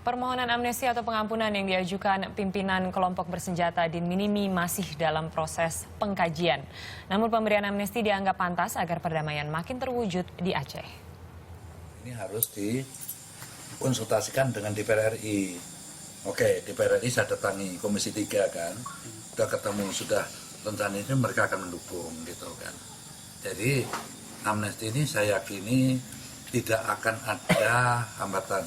Permohonan amnesti atau pengampunan yang diajukan pimpinan kelompok bersenjata Din Minimi masih dalam proses pengkajian. Namun pemberian amnesti dianggap pantas agar perdamaian makin terwujud di Aceh. Ini harus dikonsultasikan dengan DPR RI. Oke, DPR RI saya datangi Komisi 3 kan. Sudah ketemu, sudah rencana ini mereka akan mendukung gitu kan. Jadi amnesti ini saya yakini tidak akan ada hambatan.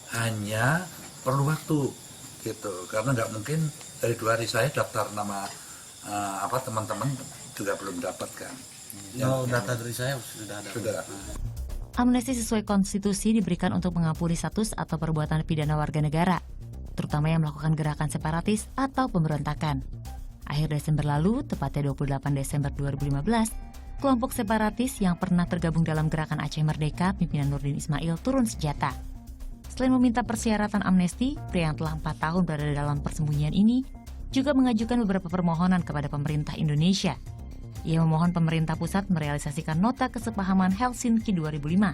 Hanya perlu waktu gitu, karena nggak mungkin dari 2 hari saya daftar nama teman-teman juga belum dapatkan. Data dari saya sudah ada. Sudah. Amnesti sesuai konstitusi diberikan untuk mengampuni status atau perbuatan pidana warga negara, terutama yang melakukan gerakan separatis atau pemberontakan. Akhir Desember lalu, tepatnya 28 Desember 2015, kelompok separatis yang pernah tergabung dalam gerakan Aceh Merdeka pimpinan Nurdin Ismail turun senjata. Selain meminta persyaratan amnesti, pria yang telah 4 tahun berada dalam persembunyian ini juga mengajukan beberapa permohonan kepada pemerintah Indonesia. Ia memohon pemerintah pusat merealisasikan nota kesepahaman Helsinki 2005,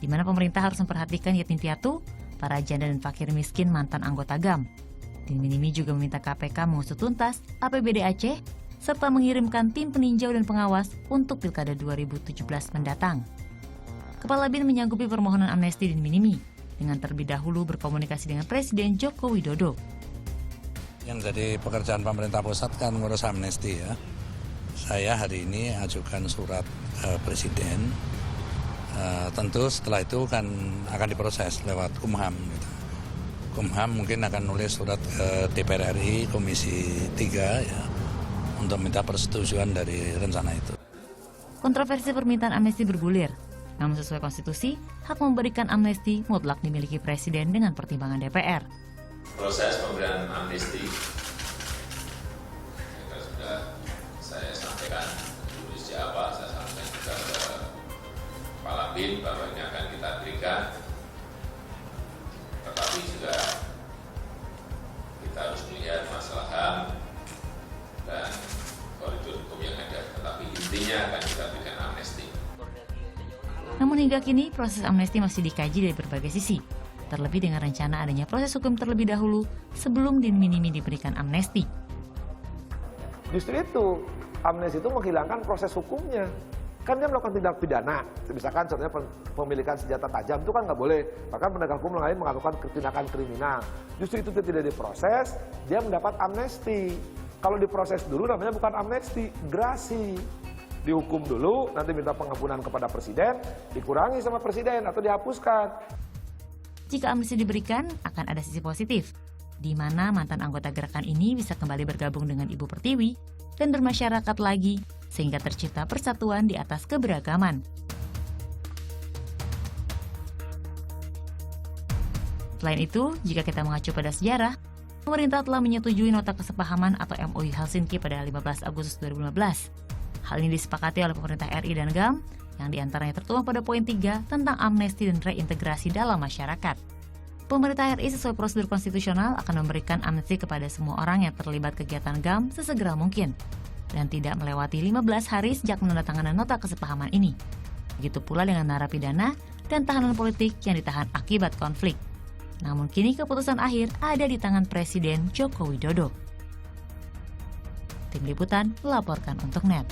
di mana pemerintah harus memperhatikan yatim piatu, para janda dan fakir miskin mantan anggota GAM. Din Minimi juga meminta KPK mengusut tuntas APBD Aceh, serta mengirimkan tim peninjau dan pengawas untuk Pilkada 2017 mendatang. Kepala BIN menyanggupi permohonan amnesti Din Minimi dengan terlebih dahulu berkomunikasi dengan Presiden Joko Widodo. Yang jadi pekerjaan pemerintah pusat kan ngurus amnesti ya. Saya hari ini ajukan surat Presiden. Tentu setelah itu kan akan diproses lewat Kumham. Gitu. Kumham mungkin akan nulis surat ke DPR RI Komisi 3 ya, untuk minta persetujuan dari rencana itu. Kontroversi permintaan amnesti bergulir. Namun sesuai konstitusi, hak memberikan amnesti mutlak dimiliki Presiden dengan pertimbangan DPR. Proses pemberian amnesti sudah saya sampaikan dulu sejak awal, saya sampaikan juga ke Kepala BIN bahwa ini akan kita berikan, tetapi juga kita harus melihat masalah HAM dan koridor hukum yang ada, tetapi intinya akan kita berikan amnesti. Namun hingga kini proses amnesti masih dikaji dari berbagai sisi, terlebih dengan rencana adanya proses hukum terlebih dahulu sebelum Din Minimi diberikan amnesti. Justru itu, amnesti itu menghilangkan proses hukumnya. Kan dia melakukan tindak pidana, misalkan contohnya pemilikan senjata tajam itu kan nggak boleh. Bahkan penegak hukum lain melakukan tindakan kriminal. Justru itu tidak diproses, dia mendapat amnesti. Kalau diproses dulu namanya bukan amnesti, grasi. Dihukum dulu, nanti minta pengampunan kepada Presiden, dikurangi sama Presiden atau dihapuskan. Jika amnesti diberikan, akan ada sisi positif, di mana mantan anggota gerakan ini bisa kembali bergabung dengan Ibu Pertiwi dan bermasyarakat lagi, sehingga tercipta persatuan di atas keberagaman. Selain itu, jika kita mengacu pada sejarah, pemerintah telah menyetujui nota kesepahaman atau MOU Helsinki pada 15 Agustus 2015. Hal ini disepakati oleh pemerintah RI dan GAM, yang diantaranya tertuang pada poin 3 tentang amnesti dan reintegrasi dalam masyarakat. Pemerintah RI sesuai prosedur konstitusional akan memberikan amnesti kepada semua orang yang terlibat kegiatan GAM sesegera mungkin, dan tidak melewati 15 hari sejak menandatangani nota kesepahaman ini. Begitu pula dengan narapidana dan tahanan politik yang ditahan akibat konflik. Namun kini keputusan akhir ada di tangan Presiden Joko Widodo. Tim Liputan melaporkan untuk NET.